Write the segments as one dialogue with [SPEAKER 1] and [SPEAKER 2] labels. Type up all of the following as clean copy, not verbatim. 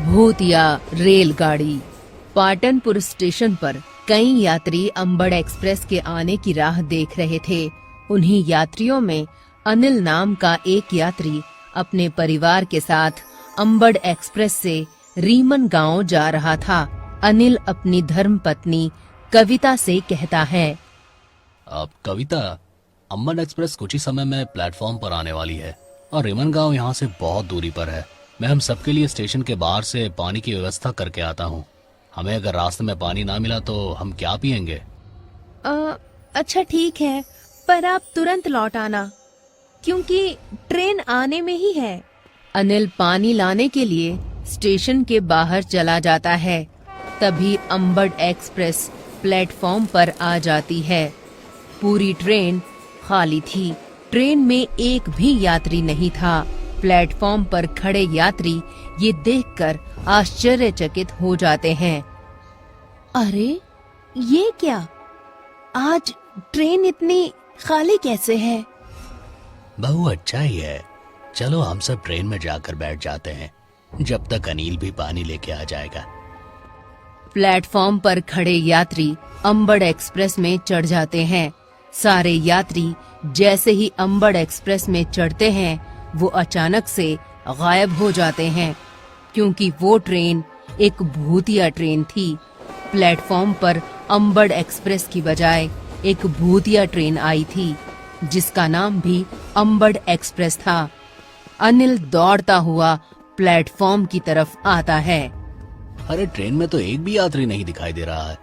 [SPEAKER 1] भूतिया रेलगाड़ी। पाटनपुर स्टेशन पर कई यात्री अंबड़ एक्सप्रेस के आने की राह देख रहे थे। उन्हीं यात्रियों में अनिल नाम का एक यात्री अपने परिवार के साथ अंबड़ एक्सप्रेस से रीमन गांव जा रहा था। अनिल अपनी धर्मपत्नी कविता से कहता है,
[SPEAKER 2] अब कविता, अंबड़ एक्सप्रेस कुछ ही समय में प्लेटफॉर्म पर आने वाली है और रीमन गांव यहाँ से बहुत दूरी पर है। मैं हम सबके लिए स्टेशन के बाहर से पानी की व्यवस्था करके आता हूँ। हमें अगर रास्ते में पानी ना मिला तो हम क्या पिएंगे?
[SPEAKER 1] अच्छा ठीक है, पर आप तुरंत लौट आना क्योंकि ट्रेन आने में ही है। अनिल पानी लाने के लिए स्टेशन के बाहर चला जाता है। तभी अंबड़ एक्सप्रेस प्लेटफॉर्म पर आ जाती है। पूरी ट्रेन खाली थी। ट्रेन में एक भी यात्री नहीं था। प्लेटफॉर्म पर खड़े यात्री ये देखकर आश्चर्यचकित हो जाते हैं। अरे ये क्या, आज ट्रेन इतनी खाली कैसे है?
[SPEAKER 2] बहु अच्छा ही है। चलो हम सब ट्रेन में जाकर बैठ जाते हैं, जब तक अनिल भी पानी लेके आ जाएगा।
[SPEAKER 1] प्लेटफॉर्म पर खड़े यात्री अंबड़ एक्सप्रेस में चढ़ जाते हैं। सारे यात्री जैसे ही अंबड़ एक्सप्रेस में चढ़ते हैं, वो अचानक से गायब हो जाते हैं, क्योंकि वो ट्रेन एक भूतिया ट्रेन थी। प्लेटफॉर्म पर अंबड़ एक्सप्रेस की बजाय एक भूतिया ट्रेन आई थी, जिसका नाम भी अंबड़ एक्सप्रेस था। अनिल दौड़ता हुआ प्लेटफॉर्म की तरफ आता है।
[SPEAKER 2] अरे ट्रेन में तो एक भी यात्री नहीं दिखाई दे रहा है।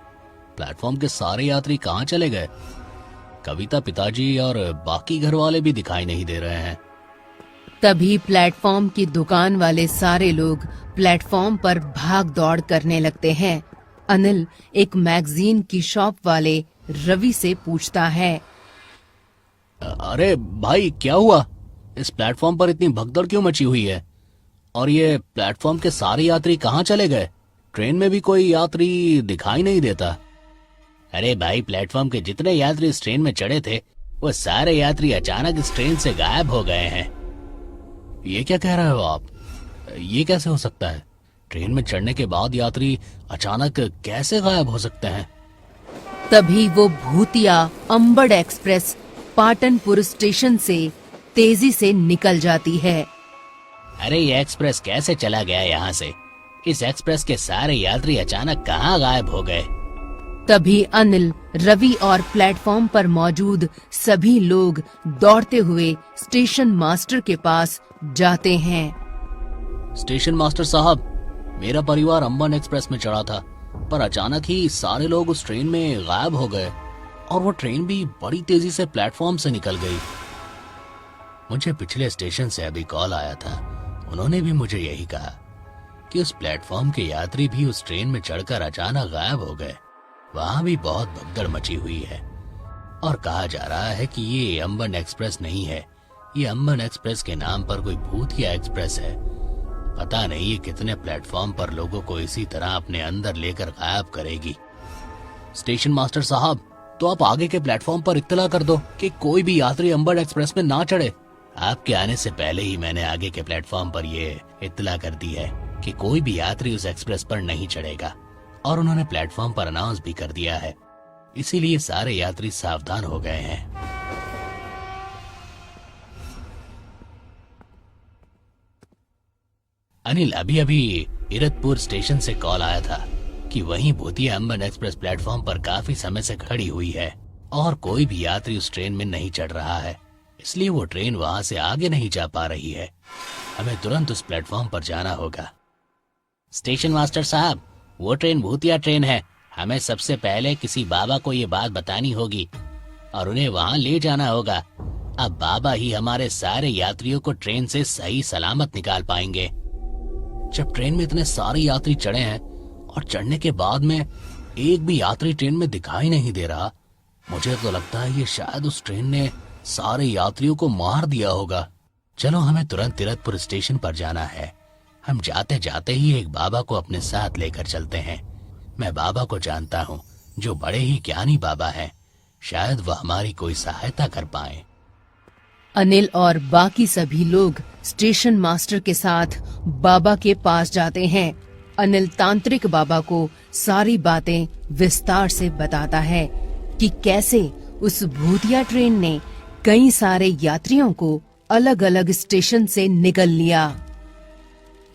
[SPEAKER 2] प्लेटफॉर्म के सारे यात्री कहाँ चले गए? कविता, पिताजी और बाकी घर वाले भी दिखाई नहीं दे रहे हैं।
[SPEAKER 1] तभी प्लेटफॉर्म की दुकान वाले सारे लोग प्लेटफॉर्म पर भाग दौड़ करने लगते हैं। अनिल एक मैगजीन की शॉप वाले रवि से पूछता है,
[SPEAKER 2] अरे भाई क्या हुआ? इस प्लेटफॉर्म पर इतनी भगदड़ क्यों मची हुई है? और ये प्लेटफॉर्म के सारे यात्री कहाँ चले गए? ट्रेन में भी कोई यात्री दिखाई नहीं देता। अरे भाई, प्लेटफॉर्म के जितने यात्री इस ट्रेन में चढ़े थे, वो सारे यात्री अचानक इस ट्रेन से गायब हो गए हैं। ये क्या कह रहे हो आप? ये कैसे हो सकता है? ट्रेन में चढ़ने के बाद यात्री अचानक कैसे गायब हो सकते हैं?
[SPEAKER 1] तभी वो भूतिया अंबड़ एक्सप्रेस पाटनपुर स्टेशन से तेजी से निकल जाती है।
[SPEAKER 2] अरे ये एक्सप्रेस कैसे चला गया यहाँ से? इस एक्सप्रेस के सारे यात्री अचानक कहाँ गायब हो गए?
[SPEAKER 1] तभी अनिल, रवि और प्लेटफॉर्म पर मौजूद सभी लोग दौड़ते हुए स्टेशन मास्टर के पास जाते हैं।
[SPEAKER 2] स्टेशन मास्टर साहब, मेरा परिवार अंबड़ एक्सप्रेस में चढ़ा था, पर अचानक ही सारे लोग उस ट्रेन में गायब हो गए और वो ट्रेन भी बड़ी तेजी से प्लेटफॉर्म से निकल गई। मुझे पिछले स्टेशन से अभी कॉल आया था। उन्होंने भी मुझे यही कहा कि उस प्लेटफॉर्म के यात्री भी उस ट्रेन में चढ़कर अचानक गायब हो गए। वहां भी बहुत भगदड़ मची हुई है और कहा जा रहा है कि ये अंबड़ एक्सप्रेस नहीं है, ये अंबड़ एक्सप्रेस के नाम पर कोई भूतिया एक्सप्रेस है। पता नहीं ये कितने प्लेटफॉर्म पर लोगों को इसी तरह अपने अंदर लेकर गायब करेगी। स्टेशन मास्टर साहब, तो आप आगे के प्लेटफॉर्म पर इत्तला कर दो कि कोई भी यात्री अंबड़ एक्सप्रेस में ना चढ़े। आपके आने से पहले ही मैंने आगे के प्लेटफॉर्म पर ये इत्तला कर दी है कि कोई भी यात्री उस एक्सप्रेस पर नहीं चढ़ेगा, और उन्होंने प्लेटफॉर्म पर अनाउंस भी कर दिया है। इसीलिए सारे यात्री सावधान हो गए हैं। अनिल, अभी अभी इरतपुर स्टेशन से कॉल आया था कि वहीं भूतिया अंबड़ एक्सप्रेस प्लेटफॉर्म पर काफी समय से खड़ी हुई है और कोई भी यात्री उस ट्रेन में नहीं चढ़ रहा है, इसलिए वो ट्रेन वहां से आगे नहीं जा पा रही है। हमें तुरंत उस प्लेटफॉर्म पर जाना होगा। स्टेशन मास्टर साहब, वो ट्रेन भूतिया ट्रेन है। हमें सबसे पहले किसी बाबा को ये बात बतानी होगी और उन्हें वहां ले जाना होगा। अब बाबा ही हमारे सारे यात्रियों को ट्रेन से सही सलामत निकाल पाएंगे। जब ट्रेन में इतने सारे यात्री चढ़े हैं और चढ़ने के बाद में एक भी यात्री ट्रेन में दिखाई नहीं दे रहा, मुझे तो लगता है ये शायद उस ट्रेन ने सारे यात्रियों को मार दिया होगा। चलो, हमें तुरंत तिरथपुर स्टेशन पर जाना है। हम जाते जाते ही एक बाबा को अपने साथ लेकर चलते हैं। मैं बाबा को जानता हूँ, जो बड़े ही ज्ञानी बाबा हैं। शायद वह हमारी कोई सहायता कर पाए।
[SPEAKER 1] अनिल और बाकी सभी लोग स्टेशन मास्टर के साथ बाबा के पास जाते हैं अनिल तांत्रिक बाबा को सारी बातें विस्तार से बताता है कि कैसे उस भूतिया ट्रेन ने कई सारे यात्रियों को अलग अलग स्टेशन से निगल लिया।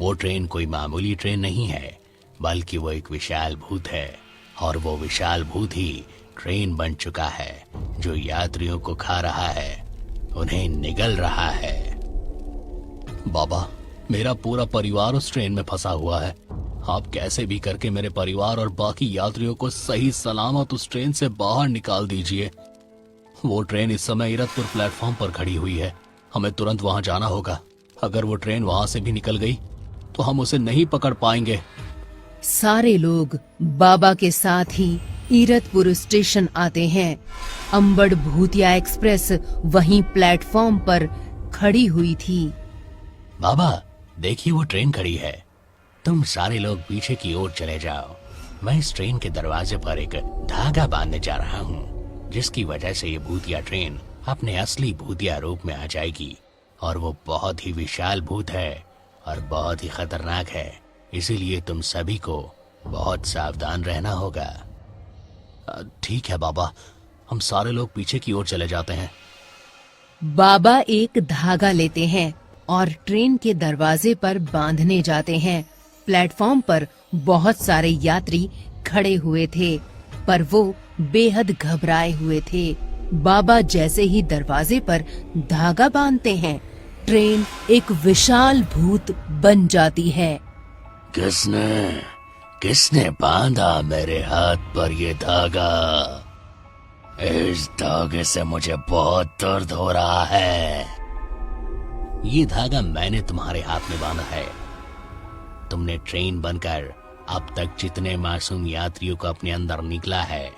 [SPEAKER 2] वो ट्रेन कोई मामूली ट्रेन नहीं है, बल्कि वो एक विशाल भूत है, और वो विशाल भूत ही ट्रेन बन चुका है जो यात्रियों को खा रहा है, उन्हें निगल रहा है। बाबा, मेरा पूरा परिवार उस ट्रेन में फंसा हुआ है। आप कैसे भी करके मेरे परिवार और बाकी यात्रियों को सही सलामत उस ट्रेन से बाहर निकाल दीजिए। वो ट्रेन इस समय इरतपुर प्लेटफॉर्म पर खड़ी हुई है। हमें तुरंत वहां जाना होगा। अगर वो ट्रेन वहां से भी निकल गई तो हम उसे नहीं पकड़ पाएंगे।
[SPEAKER 1] सारे लोग बाबा के साथ ही इरतपुर स्टेशन आते हैं। अंबड़ भूतिया एक्सप्रेस वहीं प्लेटफॉर्म पर खड़ी हुई थी।
[SPEAKER 2] बाबा, देखिए वो ट्रेन खड़ी है। तुम सारे लोग पीछे की ओर चले जाओ। मैं इस ट्रेन के दरवाजे पर एक धागा बांधने जा रहा हूँ, जिसकी वजह से ये भूतिया ट्रेन अपने असली भूतिया रूप में आ जाएगी। और वो बहुत ही विशाल भूत है और बहुत ही खतरनाक है, इसीलिए तुम सभी को बहुत सावधान रहना होगा। ठीक है बाबा, हम सारे लोग पीछे की ओर चले जाते हैं।
[SPEAKER 1] बाबा एक धागा लेते हैं और ट्रेन के दरवाजे पर बांधने जाते हैं। प्लेटफॉर्म पर बहुत सारे यात्री खड़े हुए थे, पर वो बेहद घबराए हुए थे। बाबा जैसे ही दरवाजे पर धागा बांधते हैं, ट्रेन एक विशाल भूत बन जाती है।
[SPEAKER 2] किसने बांधा मेरे हाथ पर ये धागा? इस धागे से मुझे बहुत दर्द हो रहा है। ये धागा मैंने तुम्हारे हाथ में बांधा है। तुमने ट्रेन बनकर अब तक जितने मासूम यात्रियों को अपने अंदर निकला है,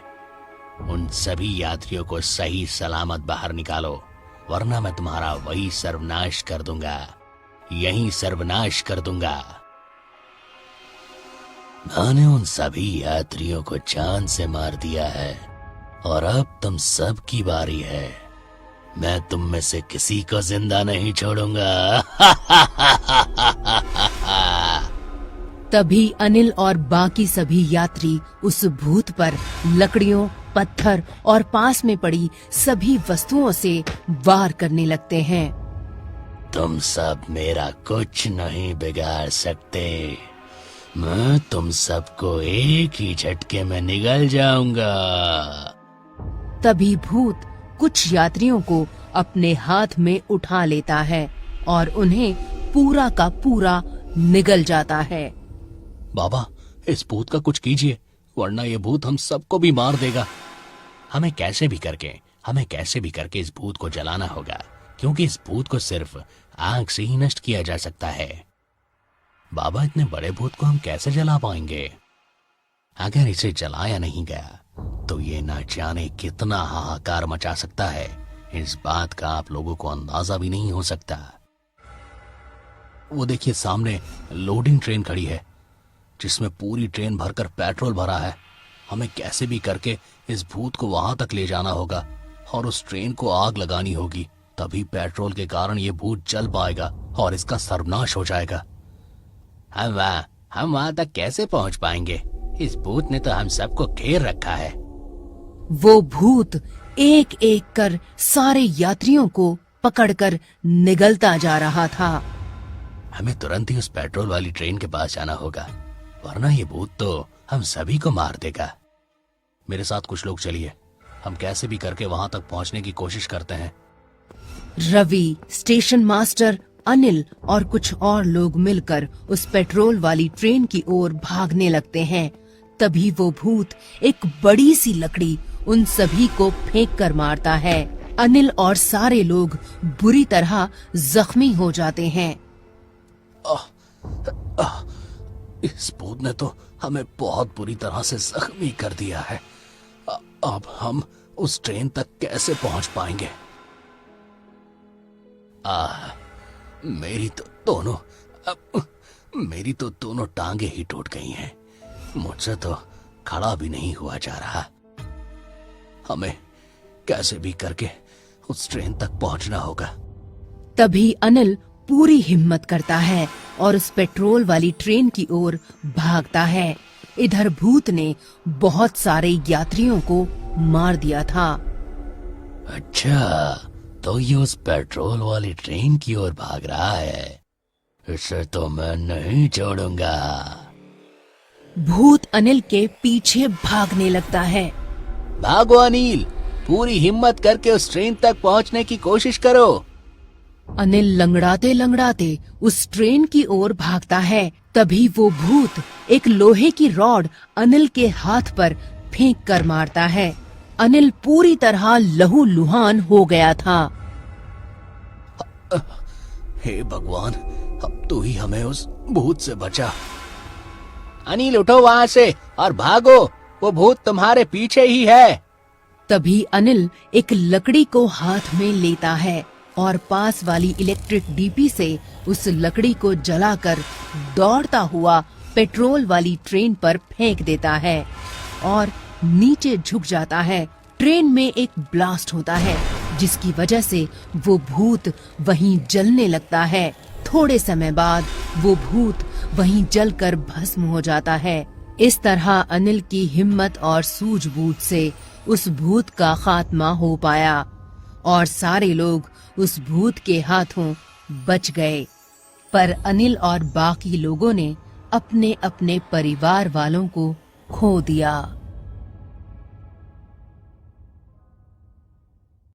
[SPEAKER 2] उन सभी यात्रियों को सही सलामत बाहर निकालो, वरना मैं तुम्हारा वही सर्वनाश कर दूंगा, यही सर्वनाश कर दूंगा। मैंने उन सभी यात्रियों को जान से मार दिया है और अब तुम सब की बारी है। मैं तुम में से किसी को जिंदा नहीं छोड़ूंगा।
[SPEAKER 1] तभी अनिल और बाकी सभी यात्री उस भूत पर लकड़ियों, पत्थर और पास में पड़ी सभी वस्तुओं से वार करने लगते हैं।
[SPEAKER 2] तुम सब मेरा कुछ नहीं बिगाड़ सकते। मैं तुम सबको एक ही झटके में निगल जाऊंगा।
[SPEAKER 1] तभी भूत कुछ यात्रियों को अपने हाथ में उठा लेता है और उन्हें पूरा का पूरा निगल जाता है।
[SPEAKER 2] बाबा, इस भूत का कुछ कीजिए, वरना ये भूत हम सबको भी मार देगा। हमें कैसे भी करके इस भूत को जलाना होगा, क्योंकि इस भूत को सिर्फ आग से ही नष्ट किया जा सकता है। बाबा, इतने बड़े भूत को हम कैसे जला पाएंगे? अगर इसे जलाया नहीं गया तो ये ना जाने कितना हाहाकार मचा सकता है। इस बात का आप लोगों को अंदाजा भी नहीं हो सकता। वो देखिए, सामने लोडिंग ट्रेन खड़ी है, जिसमें पूरी ट्रेन भरकर पेट्रोल भरा है। हमें कैसे भी करके इस भूत को वहां तक ले जाना होगा और उस ट्रेन को आग लगानी होगी, तभी पेट्रोल के कारण ये भूत जल पाएगा और इसका सर्वनाश हो जाएगा। हम वहां तक कैसे पहुंच पाएंगे? इस भूत ने तो हम सबको घेर रखा है।
[SPEAKER 1] वो भूत एक एक कर सारे यात्रियों को पकड़कर निगलता जा रहा था।
[SPEAKER 2] हमें तुरंत ही उस पेट्रोल वाली ट्रेन के पास जाना होगा, वरना ये भूत तो हम सभी को मार देगा। मेरे साथ कुछ लोग चलिए, हम कैसे भी करके वहां तक पहुंचने की कोशिश करते हैं।
[SPEAKER 1] रवि, स्टेशन मास्टर, अनिल और कुछ और लोग मिलकर उस पेट्रोल वाली ट्रेन की ओर भागने लगते हैं। तभी वो भूत एक बड़ी सी लकड़ी उन सभी को फेंक कर मारता है। अनिल और सारे लोग बुरी तरह जख्मी हो जाते हैं।
[SPEAKER 2] इस भूत ने तो हमें बहुत बुरी तरह से जख्मी कर दिया है। अब हम उस ट्रेन तक कैसे पहुंच पाएंगे? मेरी तो दोनों टांगे ही टूट गई हैं। मुझसे तो खड़ा भी नहीं हुआ जा रहा। हमें कैसे भी करके उस ट्रेन तक पहुंचना होगा।
[SPEAKER 1] तभी अनिल पूरी हिम्मत करता है और उस पेट्रोल वाली ट्रेन की ओर भागता है। इधर भूत ने बहुत सारे यात्रियों को मार दिया था।
[SPEAKER 2] अच्छा, तो ये उस पेट्रोल वाली ट्रेन की ओर भाग रहा है। इसे तो मैं नहीं छोड़ूंगा।
[SPEAKER 1] भूत अनिल के पीछे भागने लगता है।
[SPEAKER 2] भागो अनिल, पूरी हिम्मत करके उस ट्रेन तक पहुंचने की कोशिश करो।
[SPEAKER 1] अनिल लंगड़ाते लंगड़ाते उस ट्रेन की ओर भागता है। तभी वो भूत एक लोहे की रॉड अनिल के हाथ पर फेंक कर मारता है। अनिल पूरी तरह लहूलुहान हो गया था।
[SPEAKER 2] हे भगवान, अब तू ही हमें उस भूत से बचा। अनिल उठो वहाँ से और भागो, वो भूत तुम्हारे पीछे ही है।
[SPEAKER 1] तभी अनिल एक लकड़ी को हाथ में लेता है और पास वाली इलेक्ट्रिक डीपी से उस लकड़ी को जलाकर दौड़ता हुआ पेट्रोल वाली ट्रेन पर फेंक देता है और नीचे झुक जाता है। ट्रेन में एक ब्लास्ट होता है जिसकी वजह से वो भूत वहीं जलने लगता है। थोड़े समय बाद वो भूत वहीं जलकर भस्म हो जाता है। इस तरह अनिल की हिम्मत और सूझबूझ से उस भूत का खात्मा हो पाया और सारे लोग उस भूत के हाथों बच गए। पर अनिल और बाकी लोगों ने अपने अपने परिवार वालों को खो दिया।